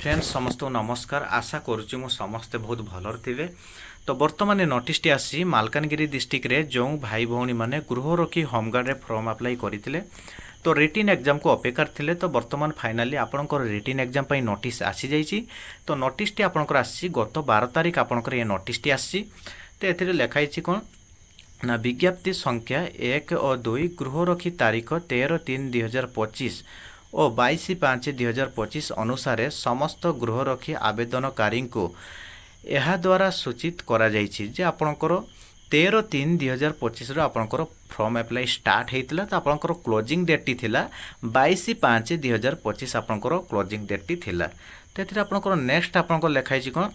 Friends समस्त नमस्कार। आशा करुच्ची मु समस्ते बहुत भलर थे। तो बर्तमान नोटिसटी आसी मालकानगिरी डिस्ट्रिक्ट रे जो भाई भौणी माने गृह रखी होमगार्ड रे फॉर्म अप्लाई करते तो रिटिन एग्जाम को अपेक्षा थे। तो बर्तमान फाइनाली आपंकर रिटिन एग्जाम पर नोटिस आसी जाइए। तो नोटिसटी आपंकर आसी गत 12 तारिख आपंकर ये नोटिसटी आसी। तो ये लिखाई कौन ना विज्ञप्ति संख्या 1 और 2 गृह रखी तारीख 13/3/2025 और 22/5/2025 अनुसार समस्त गृह रखी आवेदनकारी को यह द्वारा सूचित करा जाइछि जे आपणकर 13/3/2025 आपणकर फॉर्म अप्लाई स्टार्ट होता। तो आपणकर क्लोजिंग डेट थिला 22/5/2025 आपणकर क्लोजिंग डेट थिला। तो ये आपणकर नेक्स्ट आपणकर लिखाई कौन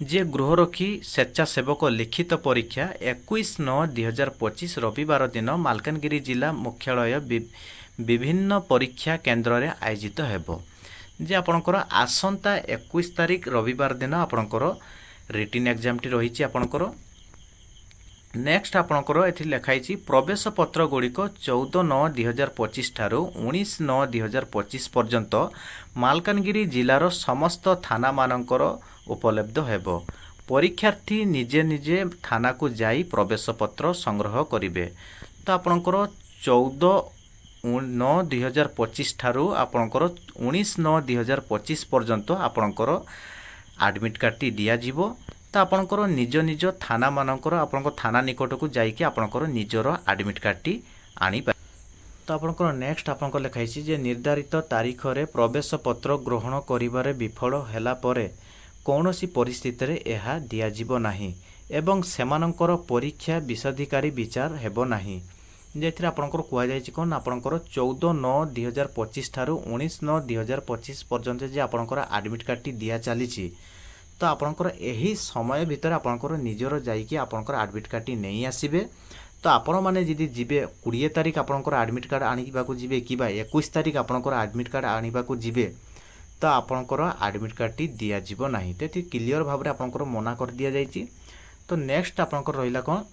जे गृहरक्षी स्वेच्छासेवक लिखित परीक्षा 21/9/2025 रविवार दिन मालकानगिरी जिला मुख्यालय विभिन्न परीक्षा केन्द्र रे आयोजित हेबो। जे आपणकर आसंता 21 तारिख रविवार दिन आपणकर रिटिन एग्जाम टी रही आपणकर नेक्स्ट आपणकर एथि लिखाई प्रवेश पत्र गुड़िक 14/9/2025 ठारू 19/9/2025 पर्यंत मालकानगिरी जिलार समस्त थाना मानकर उपलब्ध हेबो। परीक्षार्थी निजे निजे थाना को जाई प्रवेश पत्र संग्रह करिवे। तो आपणकर 14/9/2025 ठारू आपणकर 19/9/2025 पर्यंत आपणकर एडमिट कार्ड टी दिया जिवो। तो आपणकर निज निज थाना मानकर आपणकर थाना निकट को जाइए आपणकर निजर एडमिट कार्ड टी आनी पाए। तो आपणकर नेक्स्ट आपणकर लिखाई जे निर्धारित तारीख रे प्रवेश पत्र ग्रहण करिबारे विफल हैला परे कौनसी परिस्थिति रे यह दिया जिवो नाही एवं सेमानंकर परीक्षा विशदाधिकारी विचार हेबो नाही। जेथिरे आपणकर कुआ जायछि कोन आपणकर 14/9/2025 ठारू 19/9/2025 पर्यंत जे आपणकर एडमिट कार्ड टी दिया चलीछि। तो आपणकर एही समय भितर आपणकर निजर जाइकि आपणकर एडमिट कार्ड टी नहीं आसीबे। तो आपण माने जदि जिबे 20 तारिख आपणकर एडमिट कार्ड आनिबाकू जिबे किबा 21 तारिख आपणकर एडमिट कार्ड आनिबाकू जिबे तो आपणकर एडमिट कार्ड टी दिया जिवो नाही। तेति क्लियर भाव रे आपणकर मना कर दिया जाइछि। तो नेक्स्ट आपणकर रहिला कोन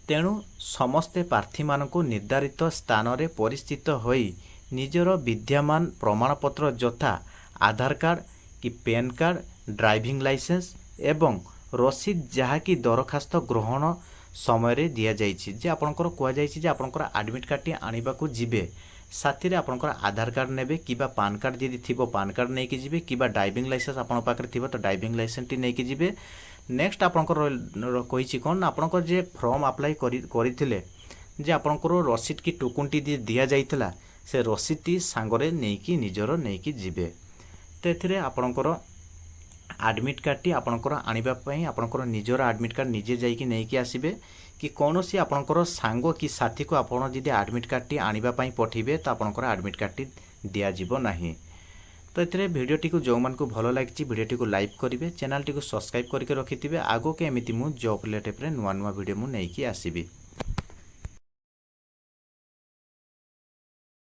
तेणु समस्ते प्रार्थी मानक निर्धारित स्थान रे परिस्थित होई निजर विद्यमान प्रमाणपत्र यथा आधार कार्ड कि पैन कार्ड ड्राइविंग लाइसेंस एवं रसीद जहाँकि दरखास्त ग्रहण समय रे दिया जाइछि। जे आपणकर कुआ जाइछि जे आपणकर एडमिट कार्ड टी आनिबाकू जिबे साथी रे आपणकर आधार कार्ड नेबे किबा पान कार्ड जदि थिबो पान कार्ड नै कि जिबे किबा ड्राइविंग लाइसेंस आपण पाखरे थिबो तो ड्राइविंग लाइसेंस टी नै कि जिबे। नेक्स्ट आपणकर कहिछि कोन आपणकर जे फॉर्म अप्लाई करिथिले जे आपणकर रसीद की टोकन टी दिया जाइतला से रसीद टी सांगरे नै कि निजर नै कि जिबे। तो एथिरे आपणकर एडमिट कार्ड टी आपणकर आनिबा पई आपणकर निजर एडमिट कार्ड निजे जाई कि नै कि आसीबे कि कौनसी आपणकर सांग कि साथी को आपण जदि एडमिट कार्ड टी आनिबा पई पठिबे तो आपणकर एडमिट कार्ड टी दिया जिवो नाही। तो एथिरे वीडियो टी को जो मन को भलो लागिछि वीडियो टी को लाइक करिवे चैनल टी को सब्सक्राइब करके रखिथिबे आगो के एमिति मु जॉब रिलेटेड रे नुवा नुवा वीडियो मु नै कि आसीबे।